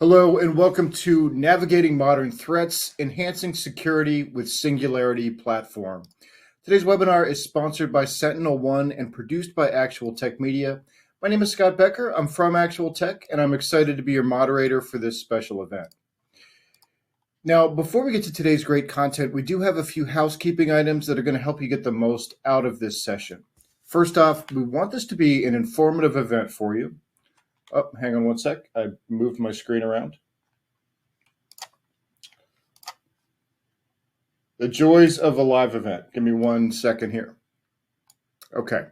Hello and welcome to Navigating Modern Threats, Enhancing Security with Singularity platform. Today's webinar is sponsored by SentinelOne and produced by Actual Tech Media. My name is Scott Becker. I'm from Actual Tech and I'm excited to be your moderator for this special event. Now, before we get to today's great content, we do have a few housekeeping items that are going to help you get the most out of this session. First off, we want this to be an informative event for you. Oh, hang on one sec. I moved my screen around. The joys of a live event. Give me 1 second here. Okay.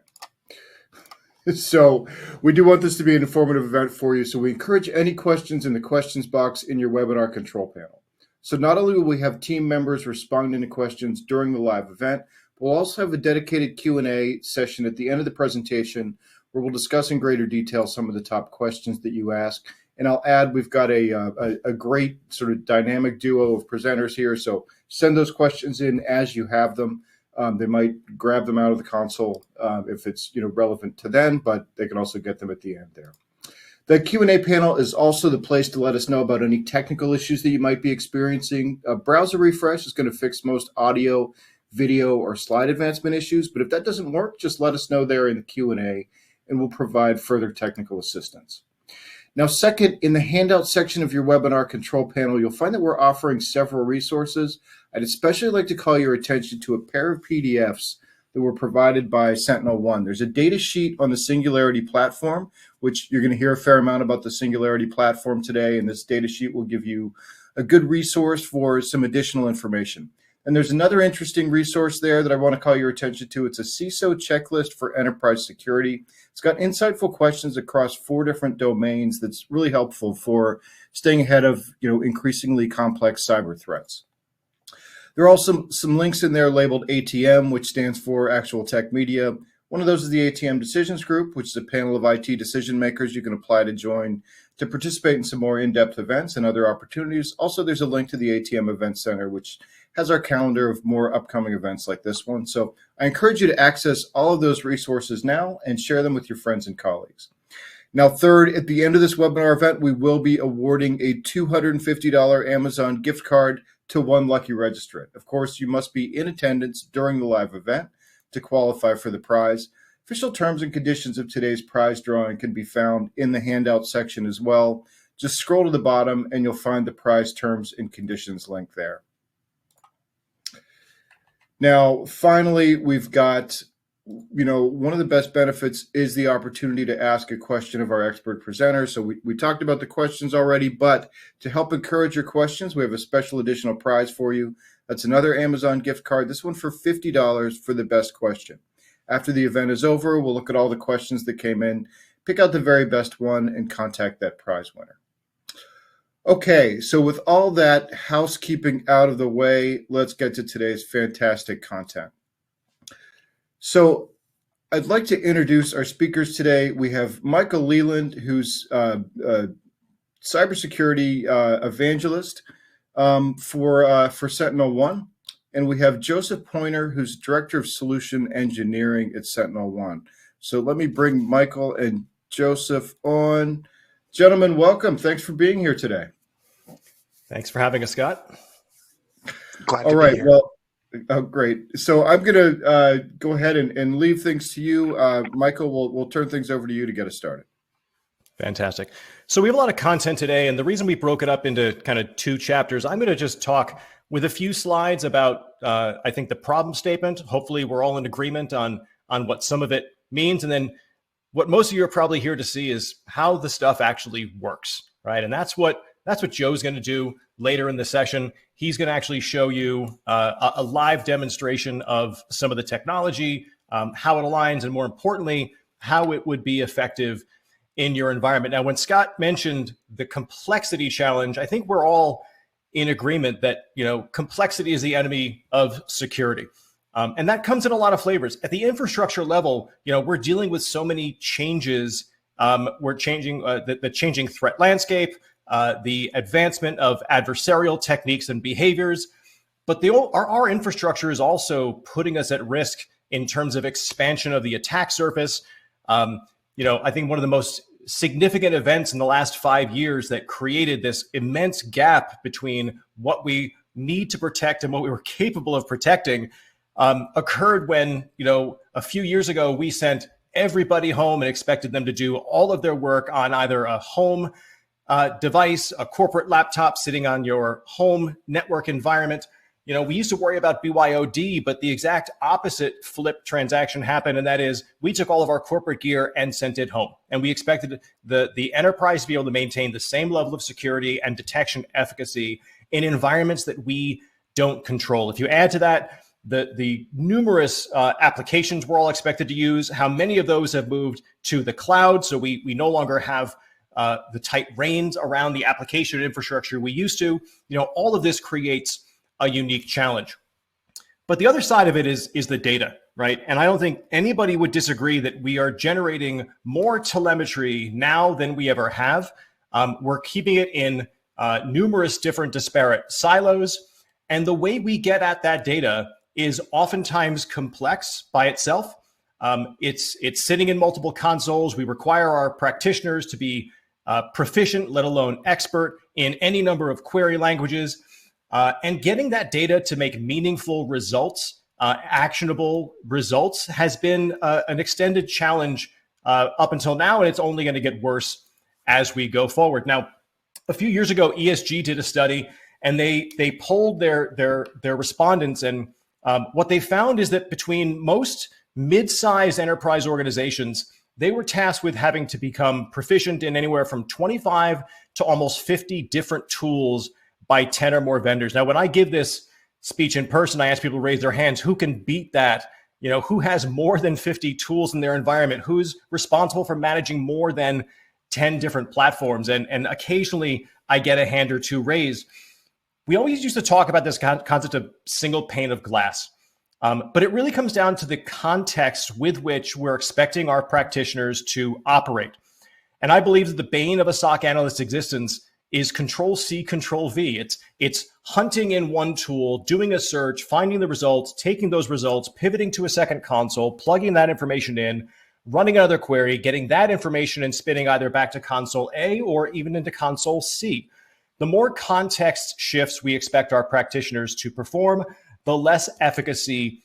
So we do want this to be an informative event for you. So we encourage any questions in the questions box in your webinar control panel. So not only will we have team members responding to questions during the live event, but we'll also have a dedicated Q&A session at the end of the presentation where we'll discuss in greater detail some of the top questions that you ask. And I'll add, we've got a great sort of dynamic duo of presenters here. So send those questions in as you have them. They might grab them out of the console if it's relevant to them, but they can also get them at the end there. The Q&A panel is also the place to let us know about any technical issues that you might be experiencing. A browser refresh is going to fix most audio, video, or slide advancement issues. But if that doesn't work, just let us know there in the Q&A. And we'll provide further technical assistance. Now, second, in the handout section of your webinar control panel, you'll find that we're offering several resources. I'd especially like to call your attention to a pair of PDFs that were provided by SentinelOne. There's a data sheet on the Singularity platform, which you're going to hear a fair amount about the Singularity platform today, and this data sheet will give you a good resource for some additional information. And there's another interesting resource there that I want to call your attention to. It's a CISO checklist for enterprise security. It's got insightful questions across 4 different domains that's really helpful for staying ahead of increasingly complex cyber threats. There are also some links in there labeled ATM, which stands for Actual Tech Media. One of those is the ATM Decisions Group, which is a panel of IT decision makers you can apply to join to participate in some more in-depth events and other opportunities. Also, there's a link to the ATM Event Center, which has our calendar of more upcoming events like this one. So I encourage you to access all of those resources now and share them with your friends and colleagues. Now, third, at the end of this webinar event, we will be awarding a $250 Amazon gift card to one lucky registrant. Of course, you must be in attendance during the live event to qualify for the prize. Official terms and conditions of today's prize drawing can be found in the handout section as well. Just scroll to the bottom and you'll find the prize terms and conditions link there. Now, finally, we've got, one of the best benefits is the opportunity to ask a question of our expert presenter. So we talked about the questions already, but to help encourage your questions, we have a special additional prize for you. That's another Amazon gift card, this one for $50 for the best question. After the event is over, we'll look at all the questions that came in, pick out the very best one, and contact that prize winner. Okay, so with all that housekeeping out of the way, let's get to today's fantastic content. So I'd like to introduce our speakers today. We have Michael Leland, who's a cybersecurity evangelist for SentinelOne. And we have Joseph Pointer, who's Director of Solution Engineering at SentinelOne. So let me bring Michael and Joseph on. Gentlemen, welcome. Thanks for being here today. Thanks for having us, Scott. Glad to be here. Well, oh, great. So I'm going to go ahead and leave things to you. Michael, we'll turn things over to you to get us started. Fantastic. So we have a lot of content today, and the reason we broke it up into kind of 2 chapters, I'm going to just talk with a few slides about, I think, the problem statement. Hopefully, we're all in agreement on what some of it means. And then what most of you are probably here to see is how the stuff actually works, right? And that's what Joe's going to do later in the session. He's going to actually show you a live demonstration of some of the technology, how it aligns, and more importantly, how it would be effective in your environment. Now, when Scott mentioned the complexity challenge, I think we're all in agreement that complexity is the enemy of security. And that comes in a lot of flavors. At the infrastructure level, we're dealing with so many changes. We're changing the changing threat landscape, the advancement of adversarial techniques and behaviors. But our infrastructure is also putting us at risk in terms of expansion of the attack surface. I think one of the most significant events in the last 5 years that created this immense gap between what we need to protect and what we were capable of protecting occurred when, a few years ago, we sent everybody home and expected them to do all of their work on either a home device, a corporate laptop sitting on your home network environment. We used to worry about BYOD, but the exact opposite flip transaction happened. And that is, we took all of our corporate gear and sent it home. And we expected the enterprise to be able to maintain the same level of security and detection efficacy in environments that we don't control. If you add to that the numerous applications we're all expected to use, how many of those have moved to the cloud, so we no longer have the tight reins around the application infrastructure we used to, all of this creates a unique challenge. But the other side of it is the data, right? And I don't think anybody would disagree that we are generating more telemetry now than we ever have. We're keeping it in numerous different disparate silos. And the way we get at that data is oftentimes complex by itself. It's sitting in multiple consoles. We require our practitioners to be proficient, let alone expert, in any number of query languages. And getting that data to make meaningful results, actionable results, has been an extended challenge up until now, and it's only going to get worse as we go forward. Now, a few years ago, ESG did a study, and they polled their respondents, and what they found is that between most mid-sized enterprise organizations, they were tasked with having to become proficient in anywhere from 25 to almost 50 different tools by 10 or more vendors. Now, when I give this speech in person, I ask people to raise their hands. Who can beat that? Who has more than 50 tools in their environment? Who's responsible for managing more than 10 different platforms? And occasionally I get a hand or two raised. We always used to talk about this concept of single pane of glass. But it really comes down to the context with which we're expecting our practitioners to operate. And I believe that the bane of a SOC analyst's existence is Control-C, Control-V. It's hunting in one tool, doing a search, finding the results, taking those results, pivoting to a second console, plugging that information in, running another query, getting that information and spinning either back to console A or even into console C. The more context shifts we expect our practitioners to perform, the less efficacy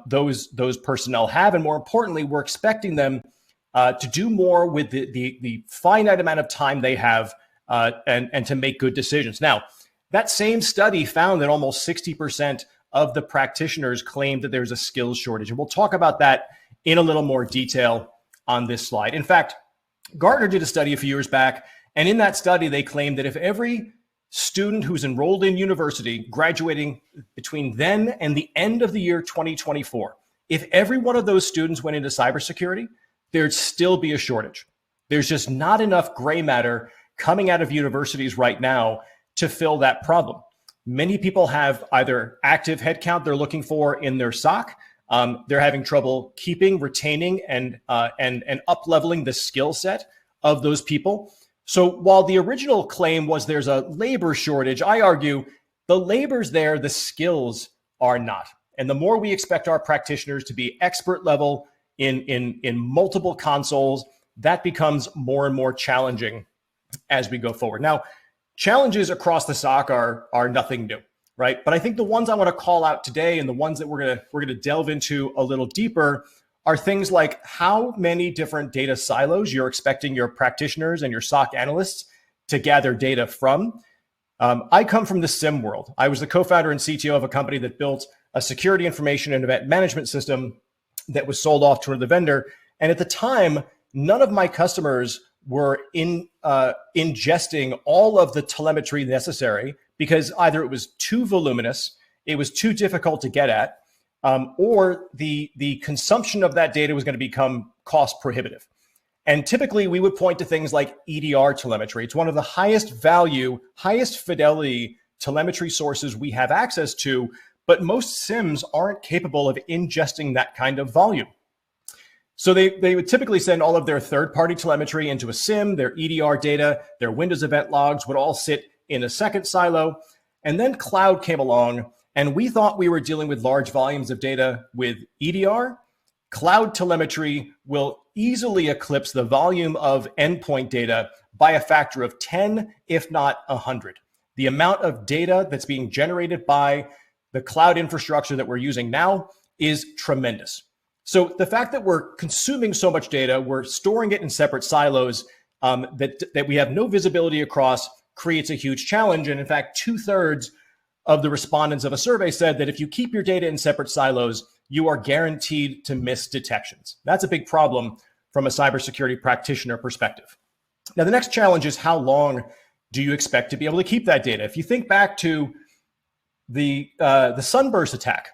those personnel have. And more importantly, we're expecting them to do more with the finite amount of time they have and to make good decisions. Now, that same study found that almost 60% of the practitioners claimed that there's a skills shortage. And we'll talk about that in a little more detail on this slide. In fact, Gartner did a study a few years back, and in that study, they claimed that if every student who's enrolled in university graduating between then and the end of the year 2024, if every one of those students went into cybersecurity, there'd still be a shortage. There's just not enough gray matter coming out of universities right now to fill that problem. Many people have either active headcount they're looking for in their SOC. They're having trouble keeping, retaining, and up-leveling the skill set of those people. So while the original claim was there's a labor shortage, I argue the labor's there, the skills are not. And the more we expect our practitioners to be expert level in multiple consoles, that becomes more and more challenging as we go forward. Now, challenges across the SOC are nothing new, right? But I think the ones I want to call out today and the ones that we're gonna delve into a little deeper are things like how many different data silos you're expecting your practitioners and your SOC analysts to gather data from. I come from the SIM world. I was the co-founder and CTO of a company that built a security information and event management system that was sold off to another vendor. And at the time, none of my customers were ingesting all of the telemetry necessary because either it was too voluminous, it was too difficult to get at, or the consumption of that data was going to become cost prohibitive. And typically we would point to things like EDR telemetry. It's one of the highest value, highest fidelity telemetry sources we have access to, but most SIMs aren't capable of ingesting that kind of volume. So they would typically send all of their third-party telemetry into a SIM, their EDR data, their Windows event logs would all sit in a second silo. And then cloud came along, and we thought we were dealing with large volumes of data with EDR. Cloud telemetry will easily eclipse the volume of endpoint data by a factor of 10, if not 100. The amount of data that's being generated by the cloud infrastructure that we're using now is tremendous. So the fact that we're consuming so much data, we're storing it in separate silos that we have no visibility across creates a huge challenge. And in fact, 2/3 of the respondents of a survey said that if you keep your data in separate silos, you are guaranteed to miss detections. That's a big problem from a cybersecurity practitioner perspective. Now, the next challenge is how long do you expect to be able to keep that data? If you think back to the Sunburst attack,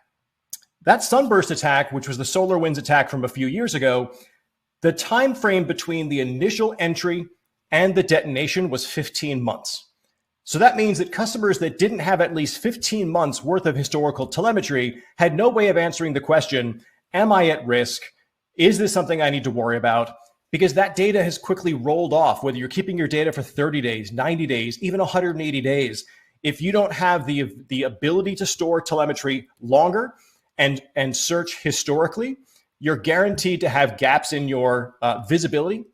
that Sunburst attack, which was the SolarWinds attack from a few years ago, the time frame between the initial entry and the detonation was 15 months. So that means that customers that didn't have at least 15 months worth of historical telemetry had no way of answering the question, am I at risk? Is this something I need to worry about? Because that data has quickly rolled off, whether you're keeping your data for 30 days, 90 days, even 180 days. If you don't have the ability to store telemetry longer and search historically, you're guaranteed to have gaps in your visibility.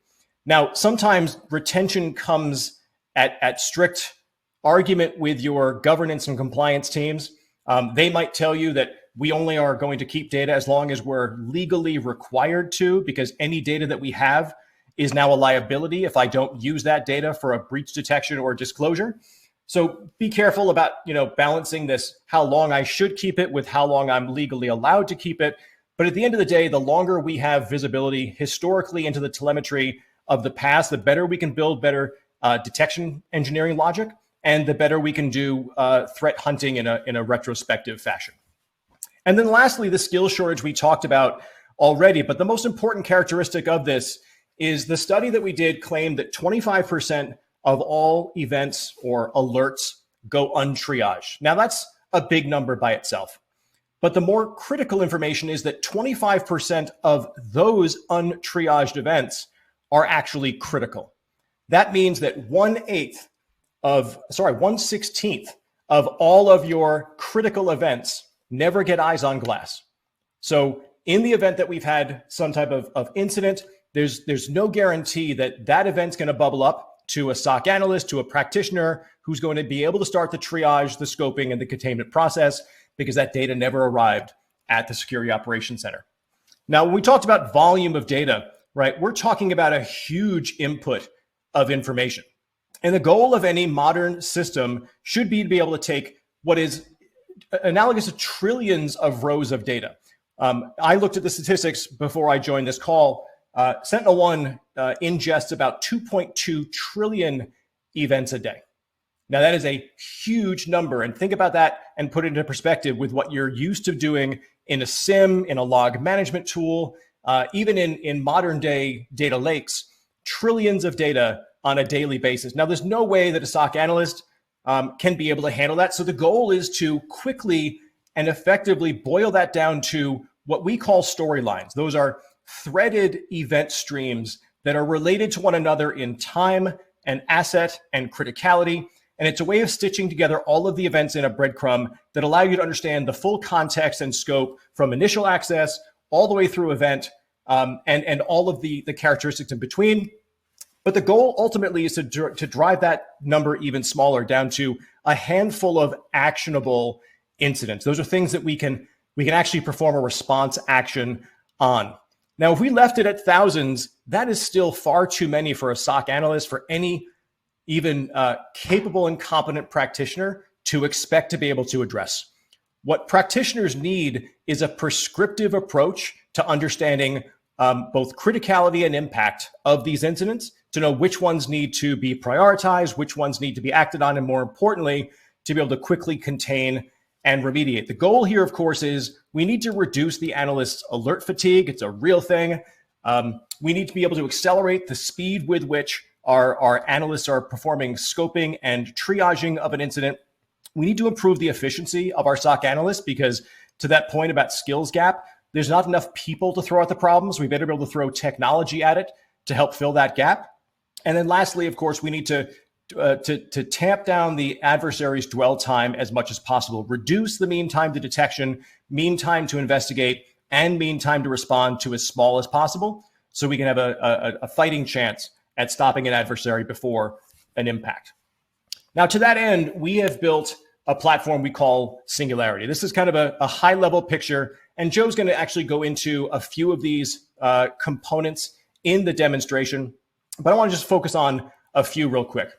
Now, sometimes retention comes at strict argument with your governance and compliance teams. They might tell you that we only are going to keep data as long as we're legally required to, because any data that we have is now a liability if I don't use that data for a breach detection or disclosure. So be careful about, balancing this, how long I should keep it with how long I'm legally allowed to keep it. But at the end of the day, the longer we have visibility historically into the telemetry of the past, the better we can build better detection engineering logic, and the better we can do threat hunting in a retrospective fashion. And then lastly, the skill shortage we talked about already, but the most important characteristic of this is the study that we did claimed that 25% of all events or alerts go untriaged. Now that's a big number by itself, but the more critical information is that 25% of those untriaged events are actually critical. That means that 1/16th of all of your critical events never get eyes on glass. So in the event that we've had some type of incident, there's no guarantee that that event's going to bubble up to a SOC analyst, to a practitioner who's going to be able to start the triage, the scoping, and the containment process, because that data never arrived at the security operations center. Now, when we talked about volume of data, right, we're talking about a huge input of information. And the goal of any modern system should be to be able to take what is analogous to trillions of rows of data. I looked at the statistics before I joined this call. SentinelOne ingests about 2.2 trillion events a day. Now, that is a huge number. And think about that and put it into perspective with what you're used to doing in a SIM, in a log management tool, even in modern day data lakes, trillions of data on a daily basis. Now, there's no way that a SOC analyst can be able to handle that. So the goal is to quickly and effectively boil that down to what we call storylines. Those are threaded event streams that are related to one another in time and asset and criticality. And it's a way of stitching together all of the events in a breadcrumb that allow you to understand the full context and scope from initial access all the way through event and all of the characteristics in between. But the goal ultimately is to drive that number even smaller, down to a handful of actionable incidents. Those are things that we can actually perform a response action on. Now, if we left it at thousands, that is still far too many for a SOC analyst, for any even capable and competent practitioner to expect to be able to address. What practitioners need is a prescriptive approach to understanding both criticality and impact of these incidents, to know which ones need to be prioritized, which ones need to be acted on, and more importantly, to be able to quickly contain and remediate. The goal here, of course, is we need to reduce the analyst's alert fatigue. It's a real thing. We need to be able to accelerate the speed with which our analysts are performing scoping and triaging of an incident. We need to improve the efficiency of our SOC analysts, because to that point about skills gap, there's not enough people to throw at the problems. We better be able to throw technology at it to help fill that gap. And then lastly, of course, we need to tamp down the adversary's dwell time as much as possible, reduce the mean time to detection, mean time to investigate, and mean time to respond to as small as possible. so we can have a fighting chance at stopping an adversary before an impact. Now, to that end, we have built a platform we call Singularity. This is kind of a high-level picture, and Joe's going to actually go into a few of these components in the demonstration, but I want to just focus on a few real quick.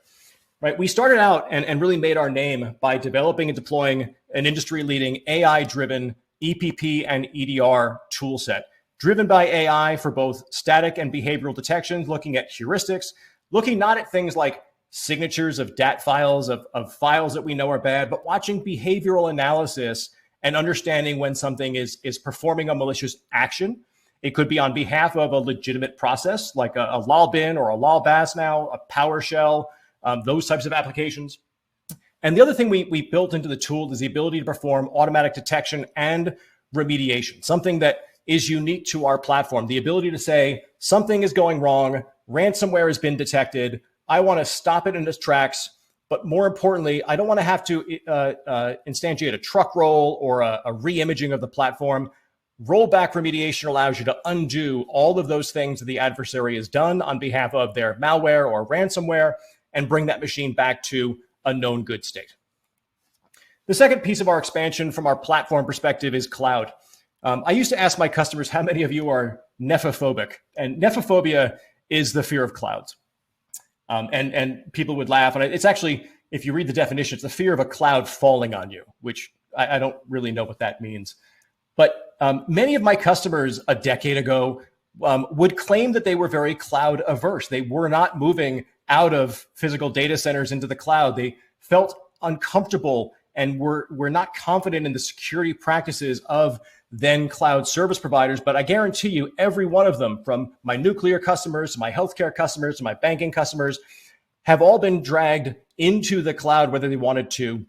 Right? We started out and really made our name by developing and deploying an industry-leading AI-driven EPP and EDR toolset, driven by AI for both static and behavioral detections, looking at heuristics, looking not at things like signatures of DAT files, of files that we know are bad, but watching behavioral analysis and understanding when something is performing a malicious action. It could be on behalf of a legitimate process, like a LOLBin or a LOLBAS now, a PowerShell, those types of applications. And the other thing we built into the tool is the ability to perform automatic detection and remediation, something that is unique to our platform. The ability to say something is going wrong, ransomware has been detected, I want to stop it in its tracks, but more importantly, I don't want to have to instantiate a truck roll or a re-imaging of the platform. Rollback remediation allows you to undo all of those things that the adversary has done on behalf of their malware or ransomware and bring that machine back to a known good state. The second piece of our expansion from our platform perspective is cloud. I used to ask my customers, how many of you are nephophobic? And nephophobia is the fear of clouds. And people would laugh. And it's actually, if you read the definition, it's the fear of a cloud falling on you, which I don't really know what that means. But many of my customers a decade ago would claim that they were very cloud averse. They were not moving out of physical data centers into the cloud. They felt uncomfortable and were not confident in the security practices of then cloud service providers. But I guarantee you, every one of them, from my nuclear customers to my healthcare customers to my banking customers, have all been dragged into the cloud, whether they wanted to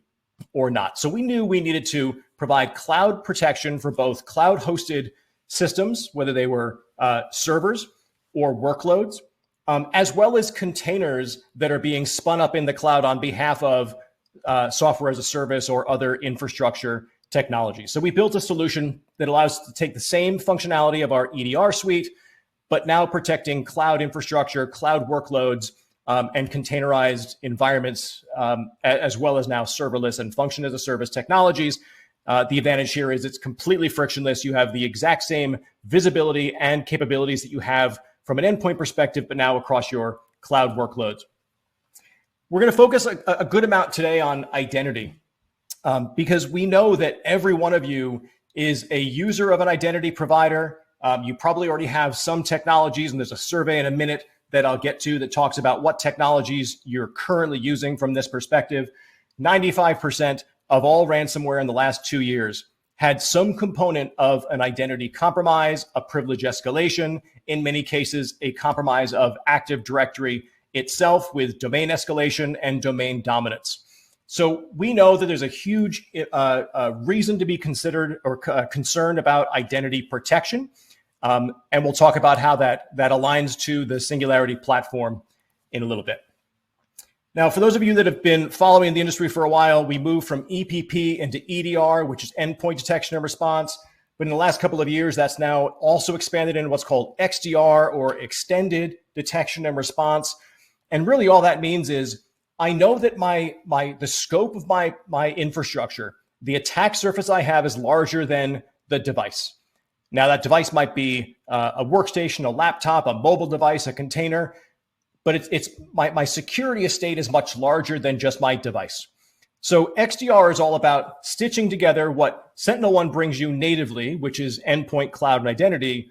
or not. So we knew we needed to provide cloud protection for both cloud hosted systems, whether they were servers or workloads, as well as containers that are being spun up in the cloud on behalf of software as a service or other infrastructure technology. So we built a solution that allows us to take the same functionality of our EDR suite, but now protecting cloud infrastructure, cloud workloads, and containerized environments, as well as now serverless and function as a service technologies. The advantage here is it's completely frictionless. You have the exact same visibility and capabilities that you have from an endpoint perspective, but now across your cloud workloads. We're going to focus a good amount today on identity, because we know that every one of you is a user of an identity provider. You probably already have some technologies, and there's a survey in a minute that I'll get to that talks about what technologies you're currently using from this perspective. 95% of all ransomware in the last 2 years had some component of an identity compromise, a privilege escalation, in many cases, a compromise of Active Directory itself with domain escalation and domain dominance. So we know that there's a huge reason to be considered or concerned about identity protection. And we'll talk about how that aligns to the Singularity platform in a little bit. Now, for those of you that have been following the industry for a while, we moved from EPP into EDR, which is endpoint detection and response. But in the last couple of years, that's now also expanded into what's called XDR, or extended detection and response. And really all that means is I know that the scope of my infrastructure, the attack surface I have, is larger than the device. Now, that device might be a workstation, a laptop, a mobile device, a container, but it's my security estate is much larger than just my device. So XDR is all about stitching together what SentinelOne brings you natively, which is endpoint, cloud, and identity,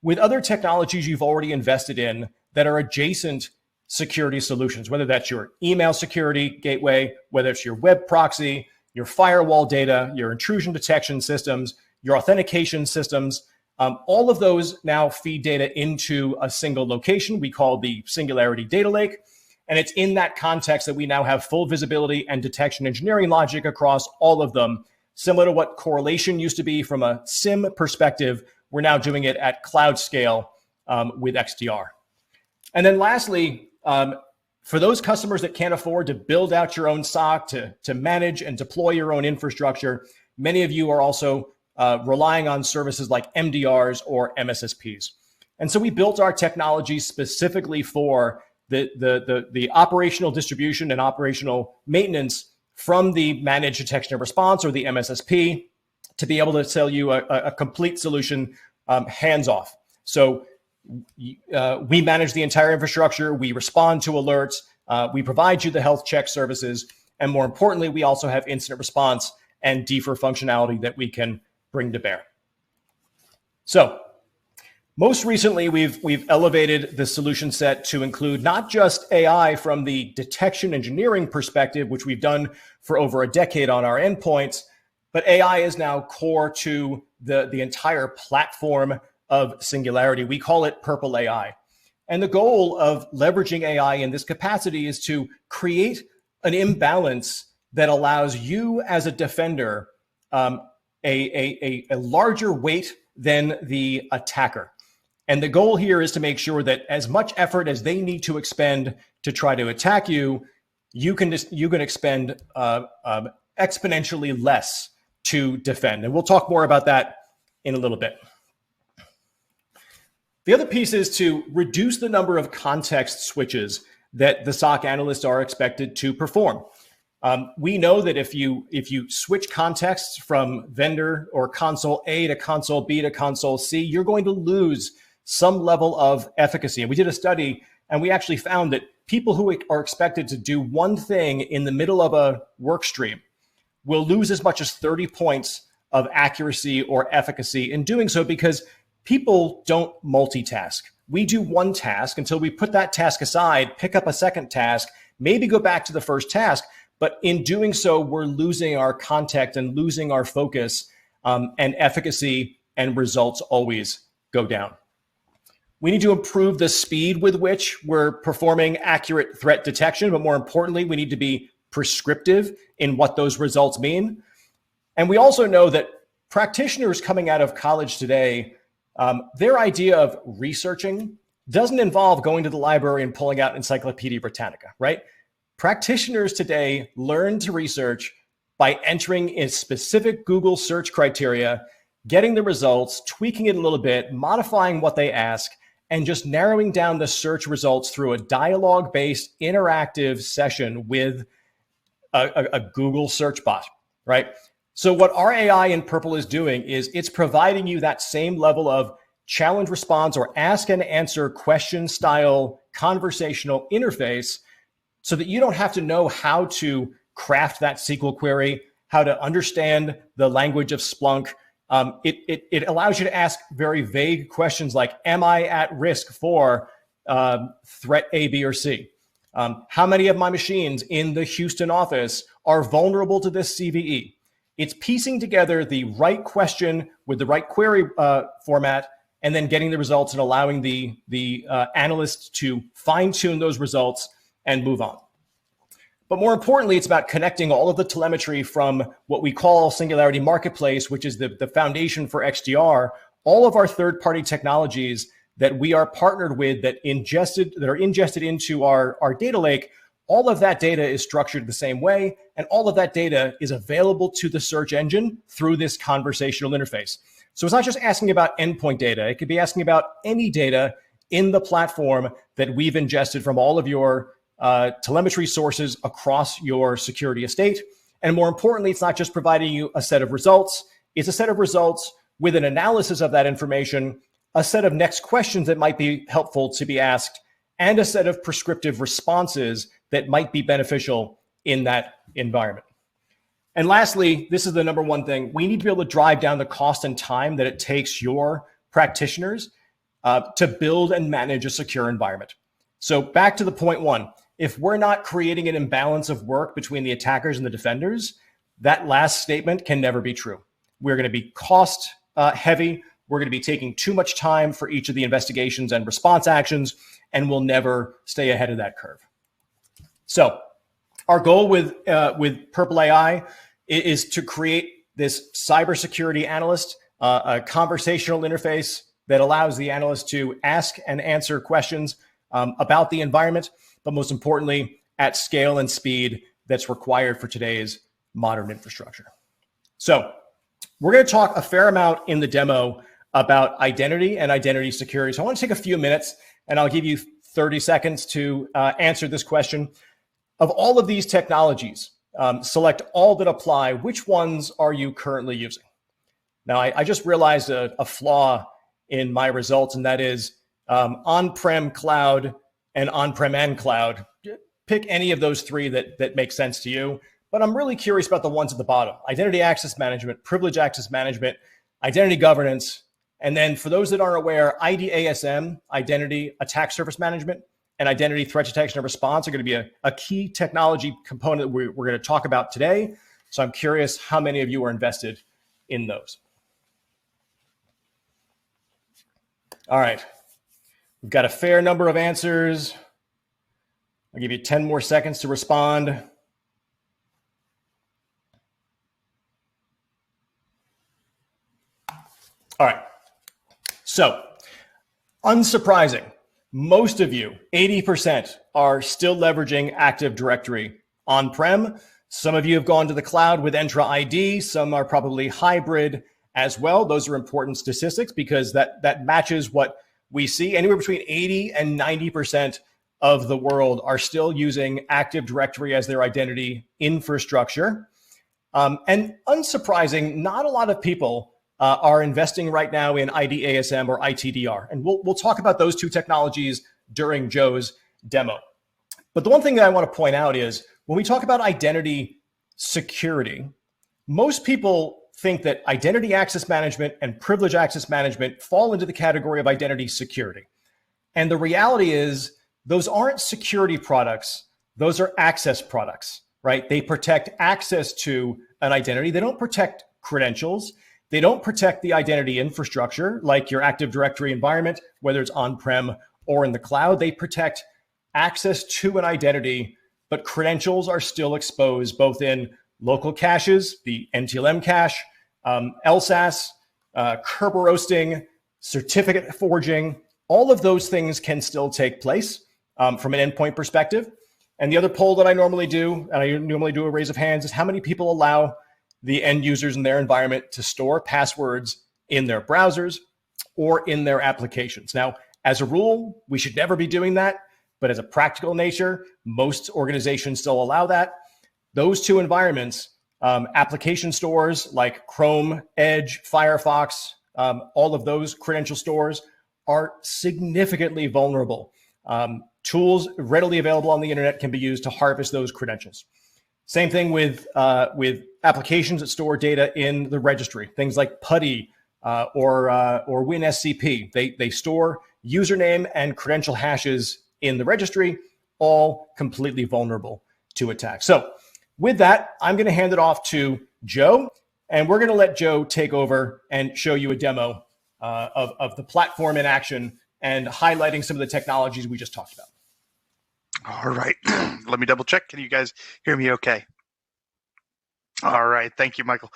with other technologies you've already invested in that are adjacent security solutions, whether that's your email security gateway, whether it's your web proxy, your firewall data, your intrusion detection systems, your authentication systems. All of those now feed data into a single location we call the Singularity Data Lake. And it's in that context that we now have full visibility and detection engineering logic across all of them. Similar to what correlation used to be from a SIM perspective, we're now doing it at cloud scale with XDR. And then lastly, for those customers that can't afford to build out your own SOC, to manage and deploy your own infrastructure, many of you are also relying on services like MDRs or MSSPs. And so we built our technology specifically for the operational distribution and operational maintenance from the managed detection and response, or the MSSP, to be able to sell you a complete solution hands off. So we manage the entire infrastructure. We respond to alerts. We provide you the health check services. And more importantly, we also have incident response and defer functionality that we can bring to bear. So most recently, we've elevated the solution set to include not just AI from the detection engineering perspective, which we've done for over a decade on our endpoints, but AI is now core to the entire platform of Singularity. We call it Purple AI. And the goal of leveraging AI in this capacity is to create an imbalance that allows you as a defender a larger weight than the attacker. And the goal here is to make sure that as much effort as they need to expend to try to attack you, you can expend exponentially less to defend. And we'll talk more about that in a little bit. The other piece is to reduce the number of context switches that the SOC analysts are expected to perform. We know that if you switch contexts from vendor or console A to console B to console C, you're going to lose some level of efficacy. And we did a study, and we actually found that people who are expected to do one thing in the middle of a work stream will lose as much as 30 points of accuracy or efficacy in doing so, because people don't multitask. We do one task until we put that task aside, pick up a second task, maybe go back to the first task. But in doing so, we're losing our context and losing our focus, and efficacy and results always go down. We need to improve the speed with which we're performing accurate threat detection, but more importantly, we need to be prescriptive in what those results mean. And we also know that practitioners coming out of college today, their idea of researching doesn't involve going to the library and pulling out Encyclopedia Britannica, right? Practitioners today learn to research by entering in specific Google search criteria, getting the results, tweaking it a little bit, modifying what they ask, and just narrowing down the search results through a dialogue-based interactive session with a Google search bot, right? So what our AI in Purple is doing is it's providing you that same level of challenge response or ask and answer question style conversational interface, so that you don't have to know how to craft that SQL query, how to understand the language of Splunk. It allows you to ask very vague questions like, am I at risk for threat A, B, or C? How many of my machines in the Houston office are vulnerable to this CVE? It's piecing together the right question with the right query format, and then getting the results and allowing the analyst to fine-tune those results and move on. But more importantly, it's about connecting all of the telemetry from what we call Singularity Marketplace, which is the foundation for XDR, all of our third-party technologies that we are partnered with that are ingested into our data lake. All of that data is structured the same way, and all of that data is available to the search engine through this conversational interface. So it's not just asking about endpoint data. It could be asking about any data in the platform that we've ingested from all of your telemetry sources across your security estate. And more importantly, it's not just providing you a set of results. It's a set of results with an analysis of that information, a set of next questions that might be helpful to be asked, and a set of prescriptive responses that might be beneficial in that environment. And lastly, this is the number one thing. We need to be able to drive down the cost and time that it takes your practitioners to build and manage a secure environment. So back to the point one, if we're not creating an imbalance of work between the attackers and the defenders, that last statement can never be true. We're going to be cost heavy. We're going to be taking too much time for each of the investigations and response actions, and we'll never stay ahead of that curve. So our goal with Purple AI is to create this cybersecurity analyst, a conversational interface that allows the analyst to ask and answer questions about the environment, but most importantly, at scale and speed that's required for today's modern infrastructure. So we're going to talk a fair amount in the demo about identity and identity security. So I want to take a few minutes and I'll give you 30 seconds to answer this question. Of all of these technologies, select all that apply. Which ones are you currently using? Now, I just realized a flaw in my results, and that is on-prem cloud and on-prem and cloud. Pick any of those three that make sense to you. But I'm really curious about the ones at the bottom: identity access management, privilege access management, identity governance. And then for those that aren't aware, IDASM, identity attack surface management, and identity threat detection and response are going to be a key technology component that we're going to talk about today. So I'm curious how many of you are invested in those. All right, we've got a fair number of answers. I'll give you 10 more seconds to respond. All right, so unsurprising, most of you, 80%, are still leveraging Active Directory on-prem. Some of you have gone to the cloud with Entra ID. Some are probably hybrid as well. Those are important statistics because that matches what we see. Anywhere between 80 and 90% of the world are still using Active Directory as their identity infrastructure. And unsurprising, not a lot of people are investing right now in IDASM or ITDR. And we'll talk about those two technologies during Joe's demo. But the one thing that I want to point out is when we talk about identity security, most people think that identity access management and privilege access management fall into the category of identity security. And the reality is those aren't security products. Those are access products, right? They protect access to an identity. They don't protect credentials. They don't protect the identity infrastructure like your Active Directory environment, whether it's on-prem or in the cloud. They protect access to an identity, but credentials are still exposed both in local caches, the NTLM cache, LSAS, Kerberoasting, certificate forging. All of those things can still take place from an endpoint perspective. And the other poll that I normally do, and I normally do a raise of hands, is how many people allow the end users in their environment to store passwords in their browsers or in their applications. Now, as a rule, we should never be doing that, but as a practical nature, most organizations still allow that. Those two environments, application stores like Chrome, Edge, Firefox, all of those credential stores are significantly vulnerable. Tools readily available on the internet can be used to harvest those credentials. Same thing with applications that store data in the registry, things like PuTTY or WinSCP. They store username and credential hashes in the registry, all completely vulnerable to attack. So with that, I'm going to hand it off to Joe, and we're going to let Joe take over and show you a demo of the platform in action and highlighting some of the technologies we just talked about. All right. Let me double check. Can you guys hear me okay? All right. Thank you, Michael.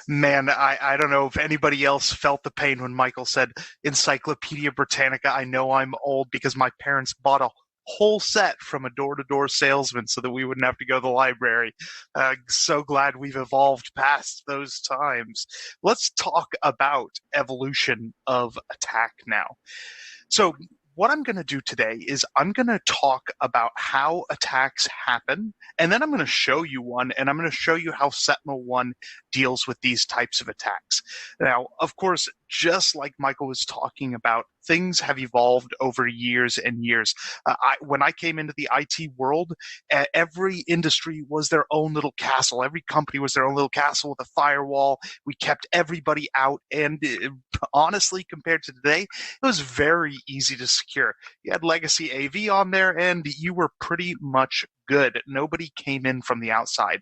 Man, I don't know if anybody else felt the pain when Michael said Encyclopedia Britannica. I know I'm old because my parents bought a whole set from a door-to-door salesman so that we wouldn't have to go to the library. So glad we've evolved past those times. Let's talk about evolution of attack now. So what I'm going to do today is I'm going to talk about how attacks happen, and then I'm going to show you one, and I'm going to show you how SentinelOne deals with these types of attacks. Now, of course, just like Michael was talking about, things have evolved over years and years. When I came into the IT world, every industry was their own little castle. Every company was their own little castle with a firewall. We kept everybody out. And honestly, compared to today, it was very easy to secure. You had legacy AV on there, and you were pretty much good. Nobody came in from the outside.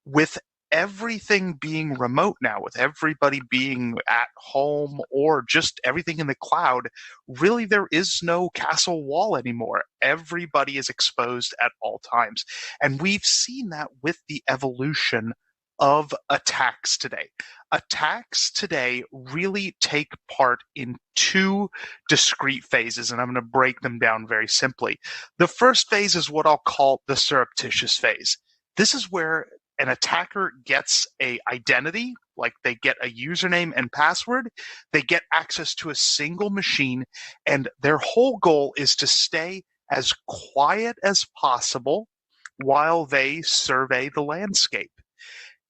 With everything being remote now, with everybody being at home or just everything in the cloud, really there is no castle wall anymore. Everybody is exposed at all times. And we've seen that with the evolution of attacks today. Attacks today really take part in two discrete phases, and I'm going to break them down very simply. The first phase is what I'll call the surreptitious phase. This is where an attacker gets an identity like they get a username and password, they get access to a single machine, and their whole goal is to stay as quiet as possible while they survey the landscape.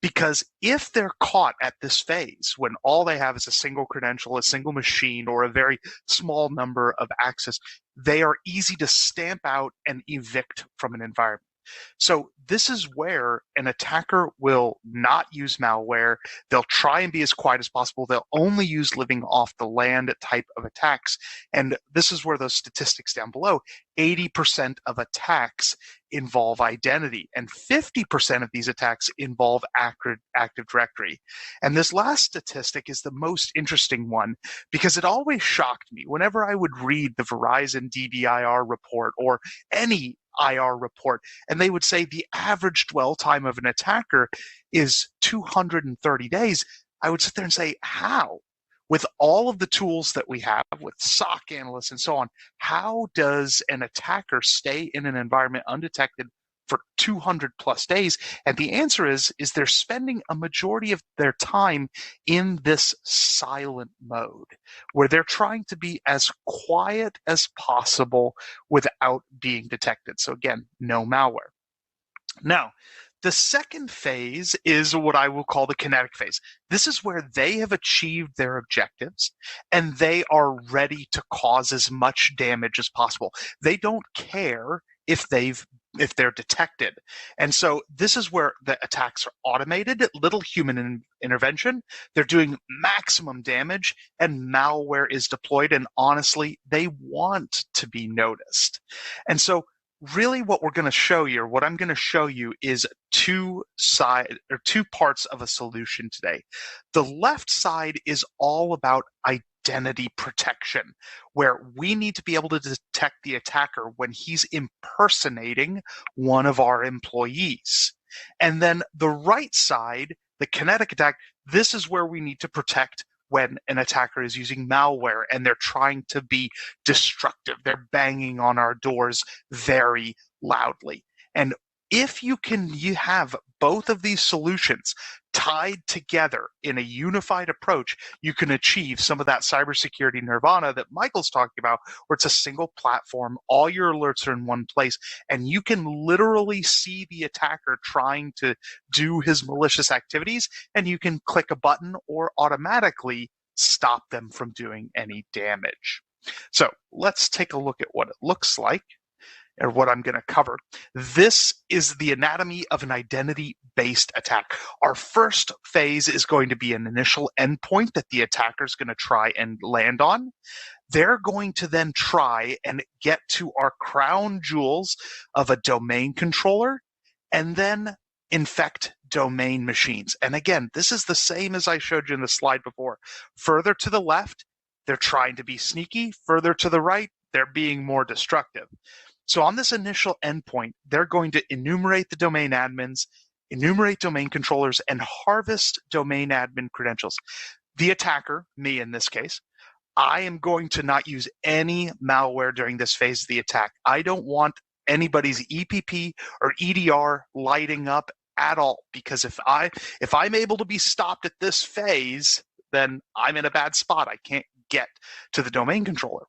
Because if they're caught at this phase, when all they have is a single credential, a single machine, or a very small number of access, they are easy to stamp out and evict from an environment. So this is where an attacker will not use malware. They'll try and be as quiet as possible. They'll only use living off the land type of attacks. And this is where those statistics down below, 80% of attacks involve identity, and 50% of these attacks involve Active Directory. And this last statistic is the most interesting one because it always shocked me whenever I would read the Verizon DBIR report or any IR report, and they would say the average dwell time of an attacker is 230 days. I would sit there and say, how? With all of the tools that we have with SOC analysts and so on, how does an attacker stay in an environment undetected for 200 plus days? And the answer is they're spending a majority of their time in this silent mode where they're trying to be as quiet as possible without being detected. So again, no malware. Now, the second phase is what I will call the kinetic phase. This is where they have achieved their objectives and they are ready to cause as much damage as possible. They don't care if they're detected. And so this is where the attacks are automated, little human intervention. They're doing maximum damage and malware is deployed. And honestly, they want to be noticed. And so really what we're going to show you, or what I'm going to show you, is two parts of a solution today. The left side is all about identity protection, where we need to be able to detect the attacker when he's impersonating one of our employees. And then the right side, the kinetic attack, this is where we need to protect when an attacker is using malware and they're trying to be destructive. They're banging on our doors very loudly. And if you have both of these solutions tied together in a unified approach, you can achieve some of that cybersecurity nirvana that Michael's talking about, where it's a single platform, all your alerts are in one place, and you can literally see the attacker trying to do his malicious activities, and you can click a button or automatically stop them from doing any damage. So let's take a look at what it looks like, or what I'm going to cover. This is the anatomy of an identity-based attack. Our first phase is going to be an initial endpoint that the attacker is going to try and land on. They're going to then try and get to our crown jewels of a domain controller and then infect domain machines. And again, this is the same as I showed you in the slide before. Further to the left, they're trying to be sneaky. Further to the right, they're being more destructive. So on this initial endpoint, they're going to enumerate the domain admins, enumerate domain controllers, and harvest domain admin credentials. The attacker, me in this case, I am going to not use any malware during this phase of the attack. I don't want anybody's EPP or EDR lighting up at all, because if I'm able to be stopped at this phase, then I'm in a bad spot. I can't get to the domain controller.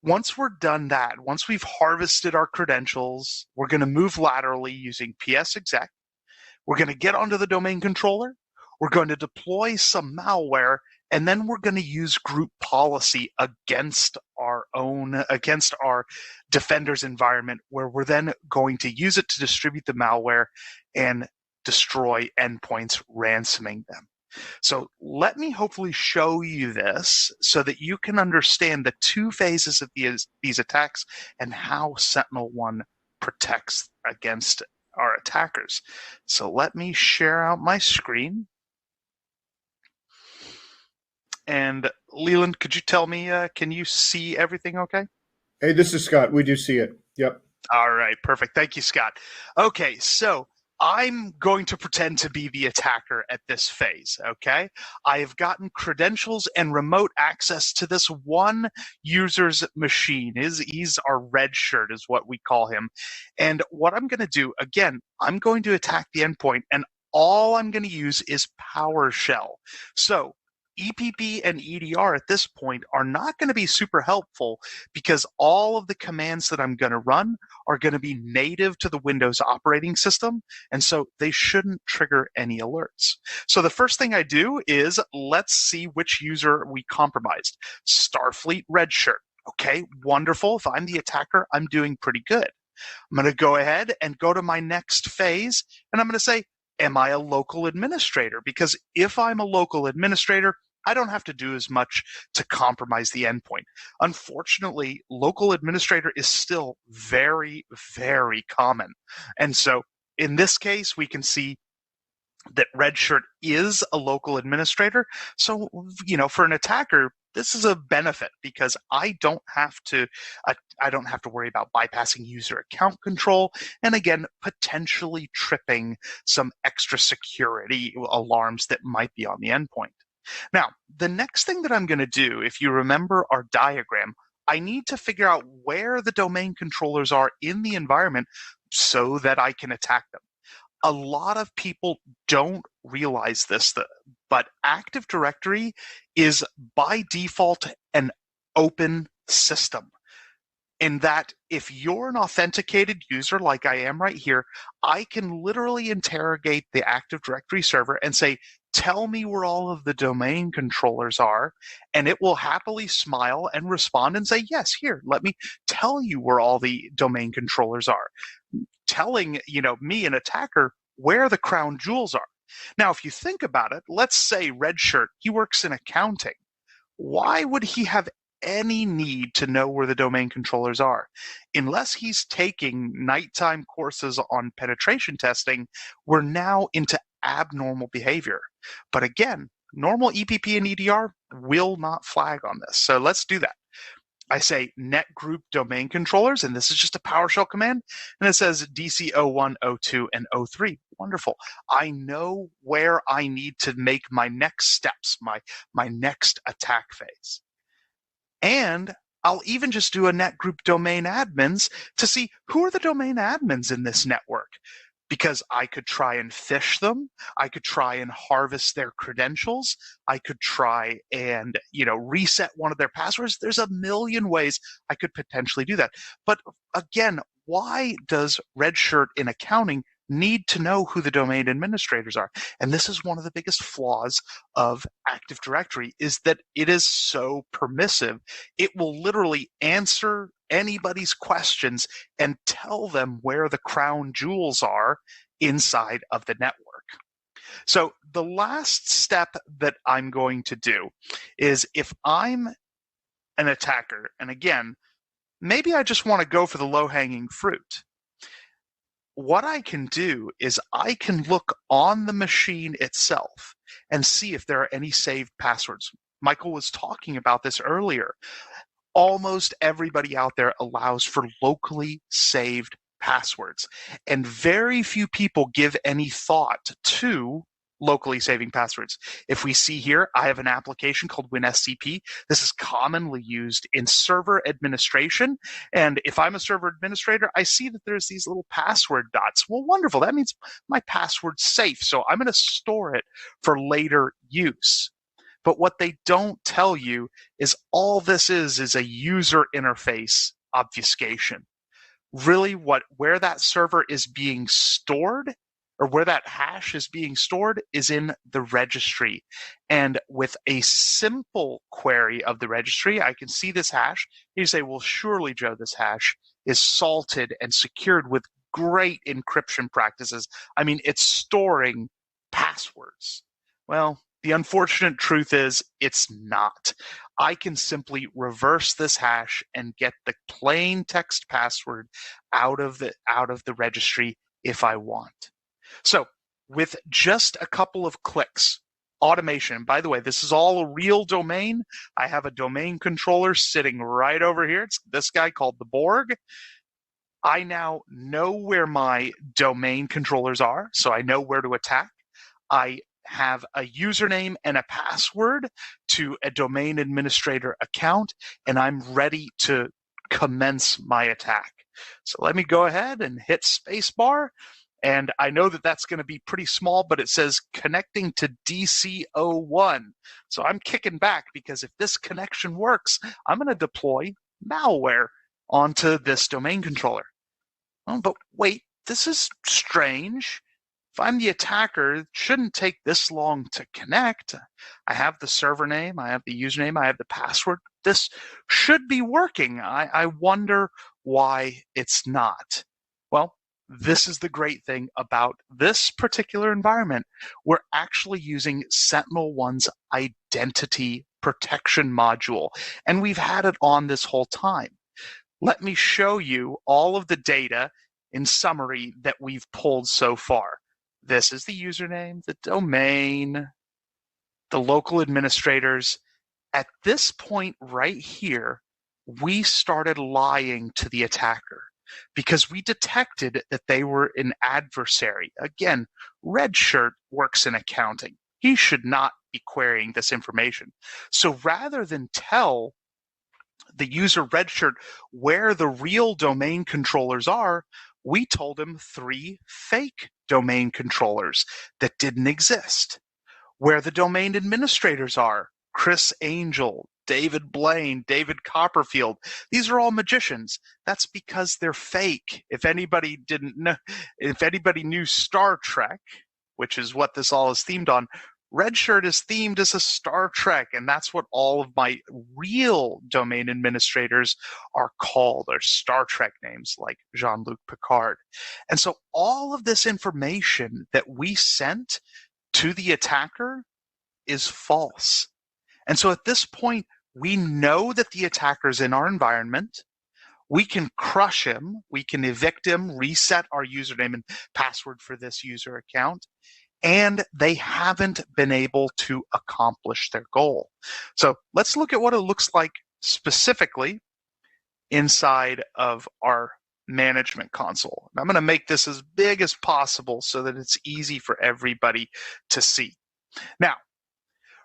Once we're done that, once we've harvested our credentials, we're going to move laterally using PSExec. We're going to get onto the domain controller. We're going to deploy some malware, and then we're going to use group policy against our defender's environment, where we're then going to use it to distribute the malware and destroy endpoints, ransoming them. So let me hopefully show you this so that you can understand the two phases of these attacks and how SentinelOne protects against our attackers. So let me share out my screen. And Leland, could you tell me, can you see everything okay? Hey, this is Scott. We do see it. Yep. All right, perfect. Thank you, Scott. Okay, so I'm going to pretend to be the attacker at this phase, okay? I have gotten credentials and remote access to this one user's machine. He's our red shirt is what we call him. And what I'm going to do, again, I'm going to attack the endpoint, and all I'm going to use is PowerShell. So EPP and EDR at this point are not going to be super helpful because all of the commands that I'm going to run are going to be native to the Windows operating system, and so they shouldn't trigger any alerts. So the first thing I do is let's see which user we compromised. Starfleet Redshirt. Okay, wonderful. If I'm the attacker, I'm doing pretty good. I'm going to go ahead and go to my next phase, and I'm going to say, am I a local administrator? Because if I'm a local administrator, I don't have to do as much to compromise the endpoint. Unfortunately, local administrator is still very, very common. And so in this case, we can see that Redshirt is a local administrator. So, for an attacker, this is a benefit because I don't have to worry about bypassing user account control and, again, potentially tripping some extra security alarms that might be on the endpoint. Now, the next thing that I'm going to do, if you remember our diagram, I need to figure out where the domain controllers are in the environment so that I can attack them. A lot of people don't realize this, but Active Directory is by default an open system. In that, if you're an authenticated user like I am right here, I can literally interrogate the Active Directory server and say, tell me where all of the domain controllers are, and it will happily smile and respond and say, yes, here, let me tell you where all the domain controllers are. Telling, me, an attacker, where the crown jewels are. Now, if you think about it, let's say Redshirt, he works in accounting. Why would he have any need to know where the domain controllers are? Unless he's taking nighttime courses on penetration testing, we're now into abnormal behavior. But again, normal EPP and EDR will not flag on this. So let's do that. I say net group domain controllers, and this is just a PowerShell command, and it says DC01, 02, and 03. Wonderful. I know where I need to make my next steps, my next attack phase. And I'll even just do a net group domain admins to see who are the domain admins in this network. Because I could try and phish them, I could try and harvest their credentials, I could try and, reset one of their passwords. There's a million ways I could potentially do that. But again, why does Redshirt in accounting need to know who the domain administrators are? And this is one of the biggest flaws of Active Directory, is that it is so permissive. It will literally answer anybody's questions and tell them where the crown jewels are inside of the network. So the last step that I'm going to do is, if I'm an attacker, and again, maybe I just want to go for the low-hanging fruit, what I can do is I can look on the machine itself and see if there are any saved passwords. Michael was talking about this earlier. Almost everybody out there allows for locally saved passwords, and very few people give any thought to locally saving passwords. If we see here, I have an application called WinSCP. This is commonly used in server administration, and if I'm a server administrator, I see that there's these little password dots. Well, wonderful. That means my password's safe, so I'm going to store it for later use. But what they don't tell you is all this is a user interface obfuscation. Really, where that server is being stored, or where that hash is being stored, is in the registry. And with a simple query of the registry, I can see this hash. You say, well, surely, Joe, this hash is salted and secured with great encryption practices. I mean, it's storing passwords. Well, the unfortunate truth is it's not. I can simply reverse this hash and get the plain text password out of the registry if I want. So with just a couple of clicks, automation. By the way, this is all a real domain. I have a domain controller sitting right over here. It's this guy called the Borg. I now know where my domain controllers are, so I know where to attack. I have a username and a password to a domain administrator account, and I'm ready to commence my attack. So let me go ahead and hit spacebar, And I know that that's going to be pretty small, but it says connecting to DC01. So I'm kicking back because if this connection works, I'm going to deploy malware onto this domain controller. Oh, but wait, this is strange. If I'm the attacker, it shouldn't take this long to connect. I have the server name, I have the username, I have the password. This should be working. I wonder why it's not. Well, this is the great thing about this particular environment. We're actually using SentinelOne's identity protection module, and we've had it on this whole time. Let me show you all of the data in summary that we've pulled so far. This is the username, the domain, the local administrators. At this point right here, we started lying to the attacker because we detected that they were an adversary. Again, Red Shirt works in accounting. He should not be querying this information. So rather than tell the user Red Shirt where the real domain controllers are, we told him 3 fake domain controllers that didn't exist. Where the domain administrators are, Chris Angel, David Blaine, David Copperfield. These are all magicians. That's because they're fake. If anybody knew Star Trek, which is what this all is themed on, Red Shirt is themed as a Star Trek, and that's what all of my real domain administrators are called. They're Star Trek names like Jean-Luc Picard. And so all of this information that we sent to the attacker is false. And so at this point, we know that the attacker's in our environment. We can crush him. We can evict him, reset our username and password for this user account. And they haven't been able to accomplish their goal. So let's look at what it looks like specifically inside of our management console. And I'm going to make this as big as possible so that it's easy for everybody to see. Now,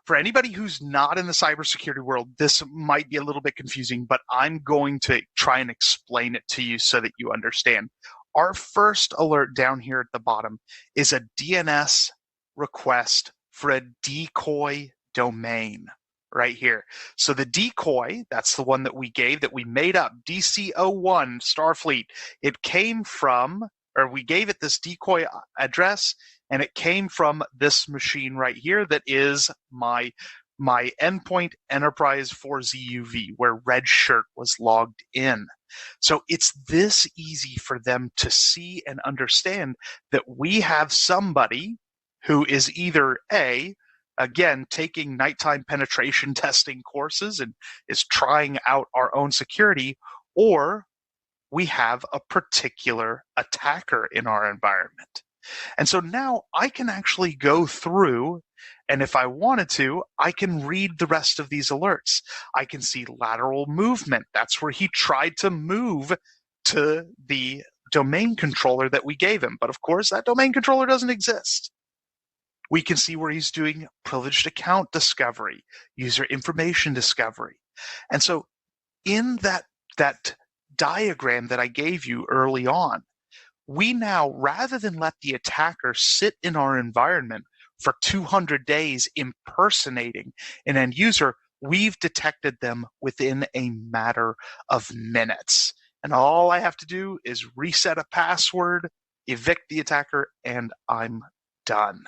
for anybody who's not in the cybersecurity world, this might be a little bit confusing, but I'm going to try and explain it to you so that you understand. Our first alert down here at the bottom is a DNS request for a decoy domain right here. So the decoy, that's the one that we gave, that we made up, DC01 Starfleet. It came from, or we gave it this decoy address, and it came from this machine right here that is my endpoint enterprise 4ZUV, where Red Shirt was logged in. So it's this easy for them to see and understand that we have somebody who is either again, taking nighttime penetration testing courses and is trying out our own security, or we have a particular attacker in our environment. And so now I can actually go through, and if I wanted to, I can read the rest of these alerts. I can see lateral movement. That's where he tried to move to the domain controller that we gave him. But of course, that domain controller doesn't exist. We can see where he's doing privileged account discovery, user information discovery. And so in that diagram that I gave you early on, we now, rather than let the attacker sit in our environment for 200 days impersonating an end user, we've detected them within a matter of minutes. And all I have to do is reset a password, evict the attacker, and I'm done.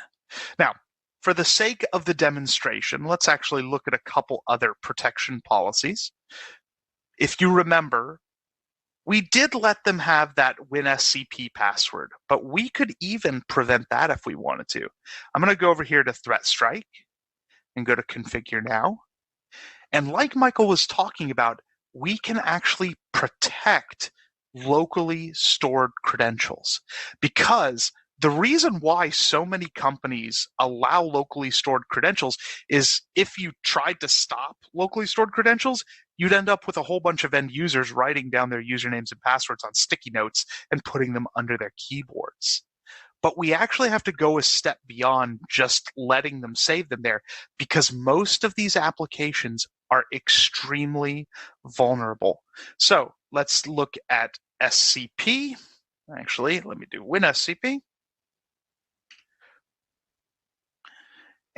Now, for the sake of the demonstration, let's actually look at a couple other protection policies. If you remember, we did let them have that WinSCP password, but we could even prevent that if we wanted to. I'm going to go over here to Threat Strike and go to Configure Now. And like Michael was talking about, we can actually protect locally stored credentials, because the reason why so many companies allow locally stored credentials is if you tried to stop locally stored credentials, you'd end up with a whole bunch of end users writing down their usernames and passwords on sticky notes and putting them under their keyboards. But we actually have to go a step beyond just letting them save them there, because most of these applications are extremely vulnerable. So let's look at SCP. Actually, let me do WinSCP.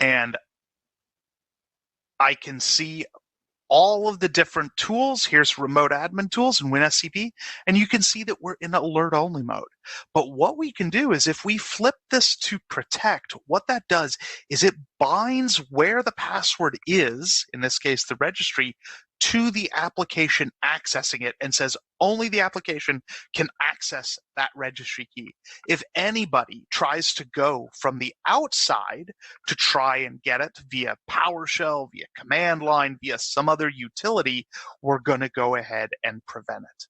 And I can see all of the different tools. Here's remote admin tools and WinSCP, and you can see that we're in alert only mode. But what we can do is if we flip this to protect, what that does is it binds where the password is, in this case the registry, to the application accessing it and says only the application can access that registry key. If anybody tries to go from the outside to try and get it via PowerShell, via command line, via some other utility, we're going to go ahead and prevent it.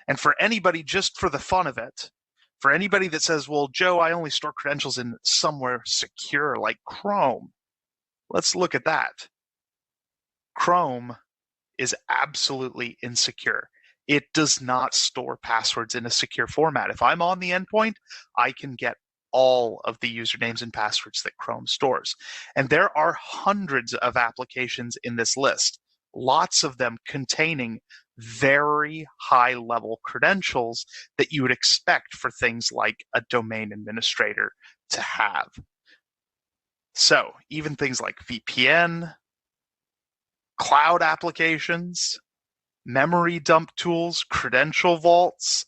And for anybody, just for the fun of it, for anybody that says, well, Joe, I only store credentials in somewhere secure like Chrome, let's look at that. Chrome is absolutely insecure. It does not store passwords in a secure format. If I'm on the endpoint, I can get all of the usernames and passwords that Chrome stores. And there are hundreds of applications in this list, lots of them containing very high-level credentials that you would expect for things like a domain administrator to have. So even things like VPN, cloud applications, memory dump tools, credential vaults,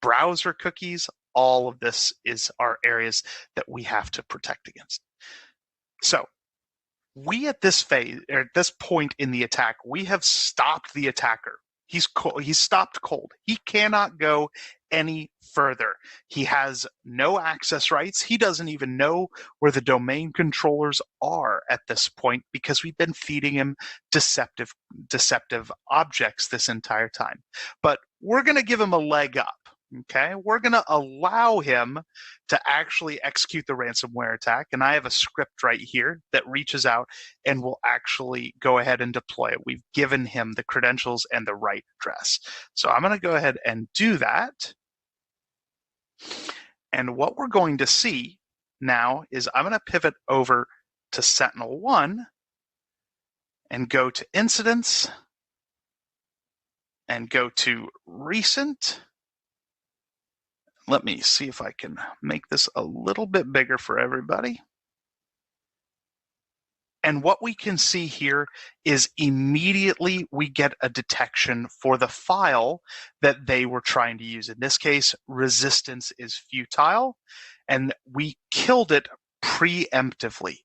browser cookies, all of this are areas that we have to protect against. So we at this phase, or at this point in the attack, we have stopped the attacker. He's stopped cold. He cannot go any further. He has no access rights. He doesn't even know where the domain controllers are at this point because we've been feeding him deceptive objects this entire time. But we're going to give him a leg up. Okay, we're going to allow him to actually execute the ransomware attack. And I have a script right here that reaches out and will actually go ahead and deploy it. We've given him the credentials and the right address. So I'm going to go ahead and do that. And what we're going to see now is I'm going to pivot over to SentinelOne and go to incidents and go to recent. Let me see if I can make this a little bit bigger for everybody. And what we can see here is immediately we get a detection for the file that they were trying to use. In this case, resistance is futile, and we killed it preemptively.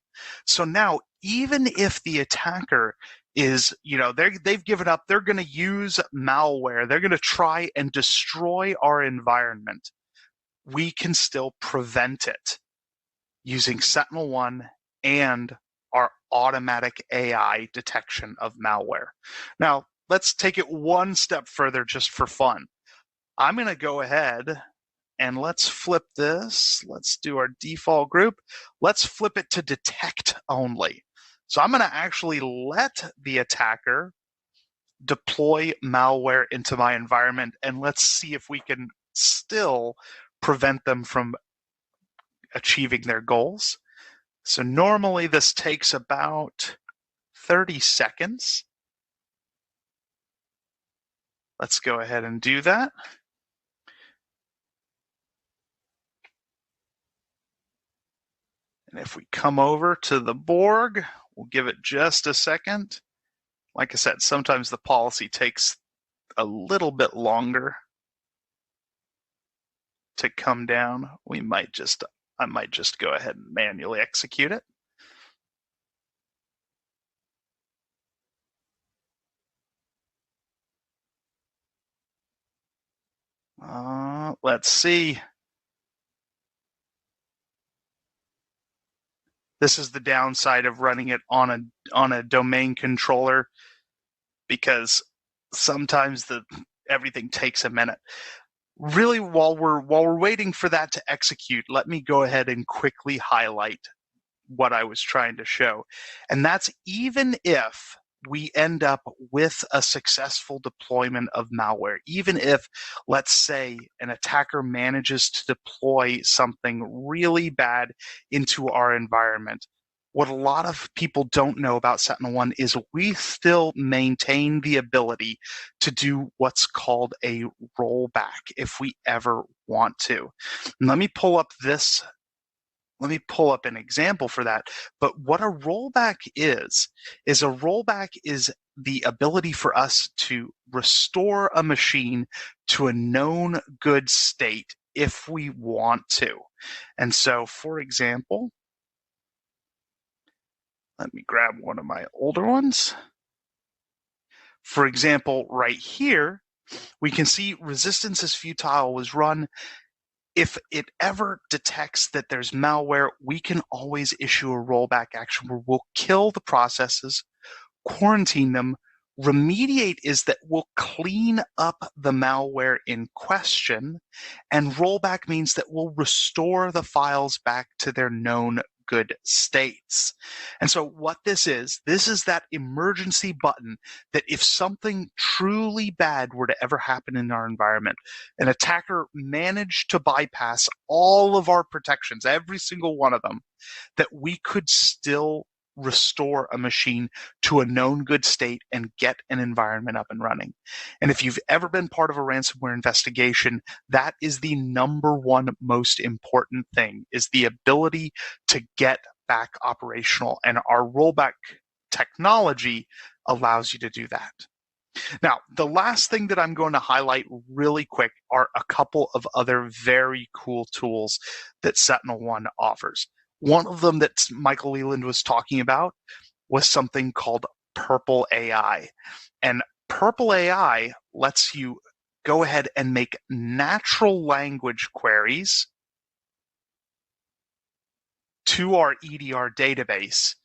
So now, even if the attacker is, they've given up, they're going to use malware, they're going to try and destroy our environment, we can still prevent it using SentinelOne and our automatic AI detection of malware. Now, let's take it one step further just for fun. I'm going to go ahead and let's flip this. Let's do our default group. Let's flip it to detect only. So I'm going to actually let the attacker deploy malware into my environment, and let's see if we can still prevent them from achieving their goals. So normally this takes about 30 seconds. Let's go ahead and do that. And if we come over to the Borg, we'll give it just a second. Like I said, sometimes the policy takes a little bit longer to come down. I might just go ahead and manually execute it. Let's see. This is the downside of running it on a domain controller, because sometimes everything takes a minute. Really, while we're waiting for that to execute, let me go ahead and quickly highlight what I was trying to show. And that's even if we end up with a successful deployment of malware, even if, let's say, an attacker manages to deploy something really bad into our environment, what a lot of people don't know about SentinelOne is we still maintain the ability to do what's called a rollback if we ever want to. And let me pull up this let me pull up an example for that. But what a rollback is a rollback is the ability for us to restore a machine to a known good state if we want to. And so, for example, let me grab one of my older ones. For example, right here, we can see resistance is futile was run. If it ever detects that there's malware, we can always issue a rollback action where we'll kill the processes, quarantine them. Remediate is that we'll clean up the malware in question, and rollback means that we'll restore the files back to their known good states. And so what this is that emergency button that if something truly bad were to ever happen in our environment, an attacker managed to bypass all of our protections, every single one of them, that we could still restore a machine to a known good state and get an environment up and running. And if you've ever been part of a ransomware investigation, that is the number one most important thing, is the ability to get back operational. And our rollback technology allows you to do that. Now, the last thing that I'm going to highlight really quick are a couple of other very cool tools that SentinelOne offers. One of them that Michael Leland was talking about was something called Purple AI. And Purple AI lets you go ahead and make natural language queries to our EDR database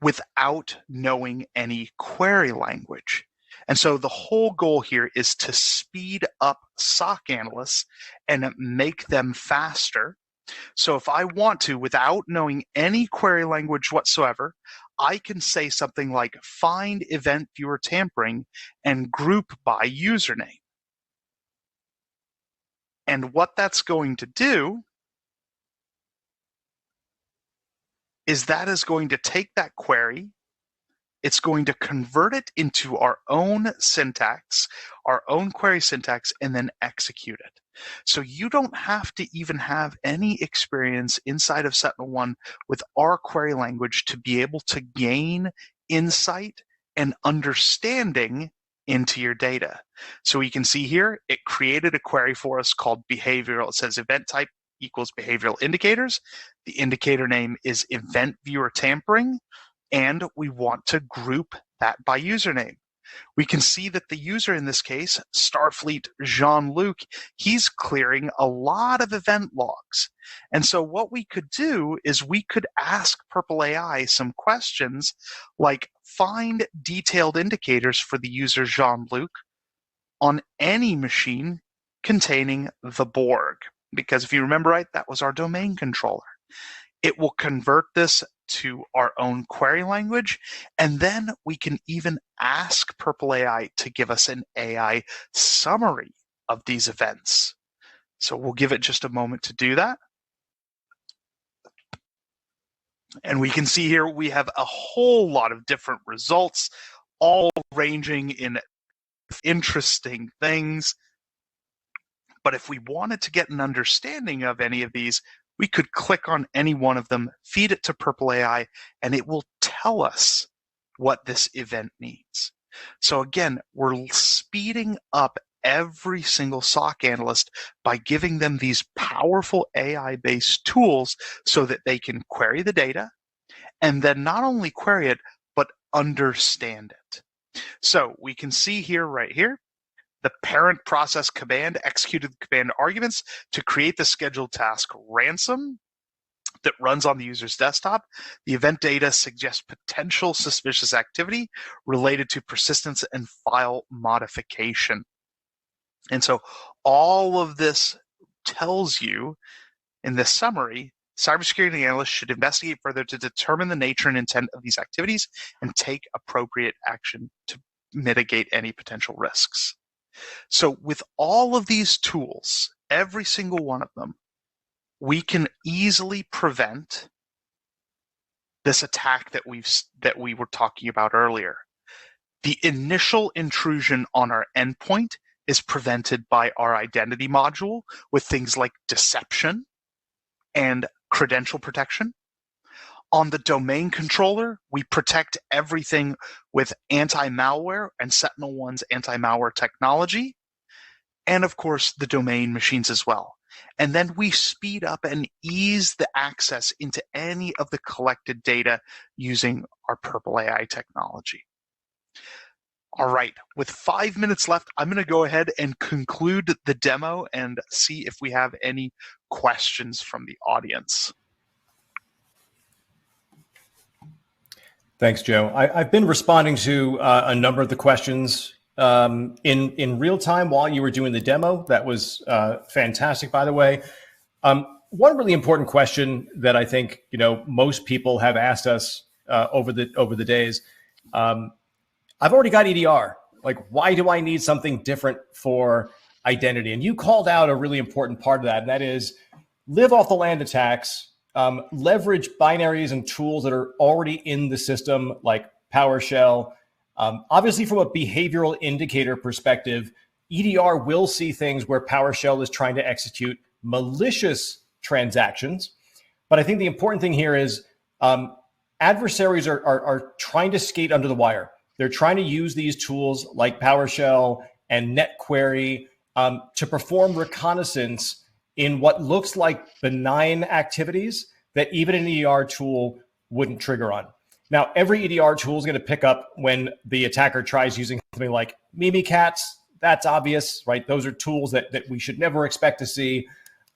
without knowing any query language. And so the whole goal here is to speed up SOC analysts and make them faster. So if I want to, without knowing any query language whatsoever, I can say something like find event viewer tampering and group by username. And what that's going to do is that is going to take that query, it's going to convert it into our own syntax, our own query syntax, and then execute it. So you don't have to even have any experience inside of SentinelOne with our query language to be able to gain insight and understanding into your data. So we can see here, it created a query for us called behavioral. It says event type equals behavioral indicators. The indicator name is event viewer tampering, and we want to group that by username. We can see that the user in this case, Starfleet Jean-Luc, he's clearing a lot of event logs. And so what we could do is we could ask Purple AI some questions like find detailed indicators for the user Jean-Luc on any machine containing the Borg. Because if you remember right, that was our domain controller. It will convert this to our own query language, and then we can even ask Purple AI to give us an AI summary of these events. So we'll give it just a moment to do that. And we can see here we have a whole lot of different results, all ranging in interesting things. But if we wanted to get an understanding of any of these, we could click on any one of them, feed it to Purple AI, and it will tell us what this event means. So again, we're speeding up every single SOC analyst by giving them these powerful AI-based tools so that they can query the data and then not only query it, but understand it. So we can see here, right here, the parent process command executed the command arguments to create the scheduled task ransom that runs on the user's desktop. The event data suggests potential suspicious activity related to persistence and file modification. And so all of this tells you in this summary, cybersecurity analysts should investigate further to determine the nature and intent of these activities and take appropriate action to mitigate any potential risks. So with all of these tools, every single one of them, we can easily prevent this attack that we were talking about earlier. The initial intrusion on our endpoint is prevented by our identity module with things like deception and credential protection. On the domain controller, we protect everything with anti-malware and SentinelOne's anti-malware technology. And of course, the domain machines as well. And then we speed up and ease the access into any of the collected data using our Purple AI technology. All right, with 5 minutes left, I'm going to go ahead and conclude the demo and see if we have any questions from the audience. Thanks, Joe. I've been responding to a number of the questions in real time while you were doing the demo. That was fantastic, by the way. One really important question that I think most people have asked us over the days. I've already got EDR. Like, why do I need something different for identity? And you called out a really important part of that, and that is live off the land attacks. Leverage binaries and tools that are already in the system, like PowerShell. Obviously, from a behavioral indicator perspective, EDR will see things where PowerShell is trying to execute malicious transactions. But I think the important thing here is adversaries are trying to skate under the wire. They're trying to use these tools like PowerShell and NetQuery to perform reconnaissance in what looks like benign activities that even an EDR tool wouldn't trigger on. Now, every EDR tool is going to pick up when the attacker tries using something like Mimikatz. That's obvious, right? Those are tools that we should never expect to see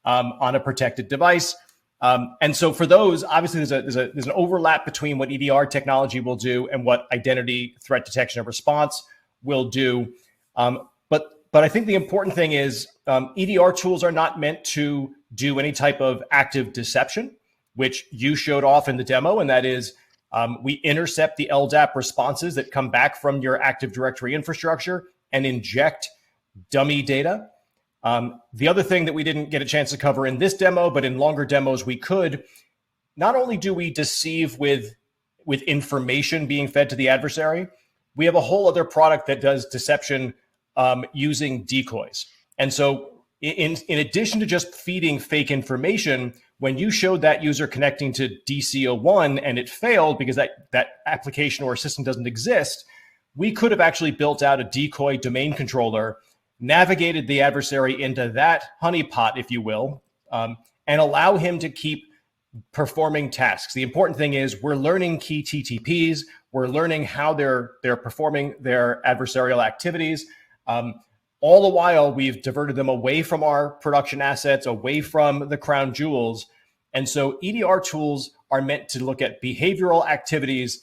on a protected device. And so for those, obviously, there's an overlap between what EDR technology will do and what identity threat detection and response will do. But I think the important thing is EDR tools are not meant to do any type of active deception, which you showed off in the demo. And that is we intercept the LDAP responses that come back from your Active Directory infrastructure and inject dummy data. The other thing that we didn't get a chance to cover in this demo, but in longer demos we could, not only do we deceive with information being fed to the adversary, we have a whole other product that does deception using decoys. And so in addition to just feeding fake information, when you showed that user connecting to DC01 and it failed because that application or system doesn't exist, we could have actually built out a decoy domain controller, navigated the adversary into that honeypot, if you will, and allow him to keep performing tasks. The important thing is we're learning key TTPs, we're learning how they're performing their adversarial activities. All the while, we've diverted them away from our production assets, away from the crown jewels. And so EDR tools are meant to look at behavioral activities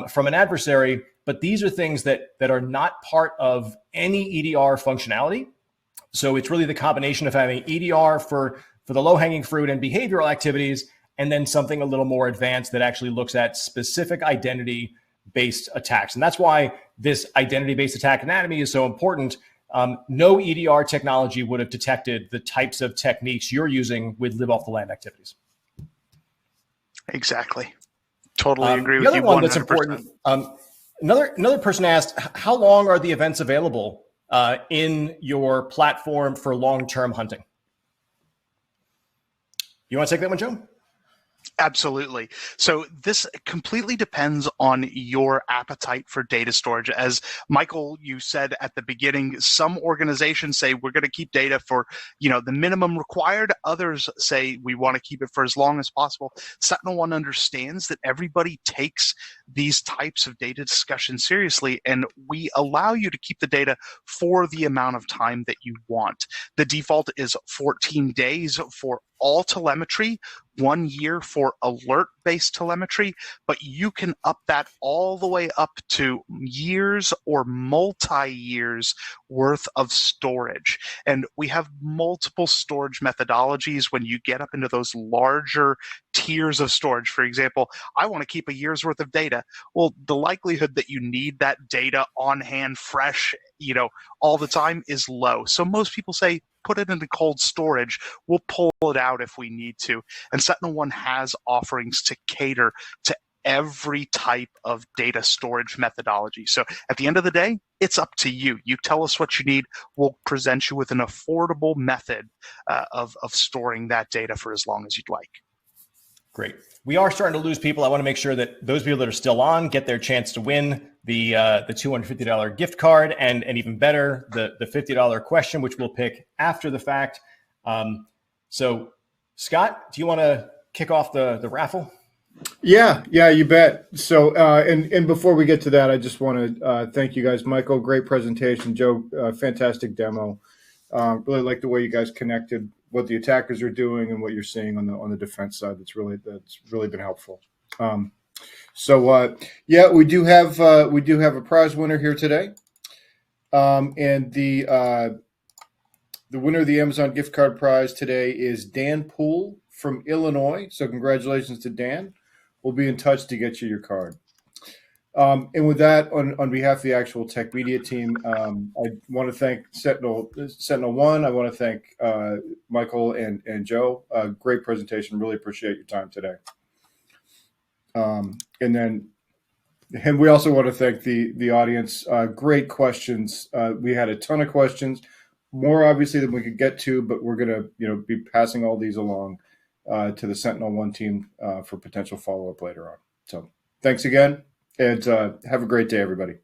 from an adversary, but these are things that are not part of any EDR functionality. So it's really the combination of having EDR for the low-hanging fruit and behavioral activities, and then something a little more advanced that actually looks at specific identity-based attacks. And that's why this identity-based attack anatomy is so important. No EDR technology would have detected the types of techniques you're using with live off the land activities. Exactly. Totally agree with you. The other one that's important, another person asked, how long are the events available in your platform for long-term hunting? You want to take that one, Joe? Absolutely. So this completely depends on your appetite for data storage. As Michael, you said at the beginning, some organizations say we're going to keep data for, the minimum required. Others say we want to keep it for as long as possible. SentinelOne understands that everybody takes these types of data discussions seriously, and we allow you to keep the data for the amount of time that you want. The default is 14 days for all telemetry, 1 year for alert-based telemetry, but you can up that all the way up to years or multi-years worth of storage. And we have multiple storage methodologies when you get up into those larger tiers of storage. For example, I want to keep a year's worth of data. Well, the likelihood that you need that data on hand, fresh, all the time is low. So most people say, put it into cold storage. We'll pull it out if we need to. And SentinelOne has offerings to cater to every type of data storage methodology. So at the end of the day, it's up to you. You tell us what you need. We'll present you with an affordable method of storing that data for as long as you'd like. Great. We are starting to lose people. I want to make sure that those people that are still on get their chance to win the $250 gift card and even better, the $50 question, which we'll pick after the fact. So, Scott, do you want to kick off the raffle? Yeah, you bet. So, and before we get to that, I just want to thank you guys. Michael, great presentation. Joe, fantastic demo. Really like the way you guys connected what the attackers are doing and what you're seeing on the defense side. That's really been helpful. Yeah, we do have a prize winner here today, and the winner of the Amazon gift card prize today is Dan Poole from Illinois. So congratulations to Dan. We'll be in touch to get you your card. And with that, on behalf of the actual Tech Media team, I want to thank SentinelOne. I want to thank Michael and Joe. Great presentation. Really appreciate your time today. And we also want to thank the audience. Great questions. We had a ton of questions, more obviously than we could get to, but we're going to be passing all these along to the SentinelOne team for potential follow-up later on. So thanks again. And have a great day, everybody.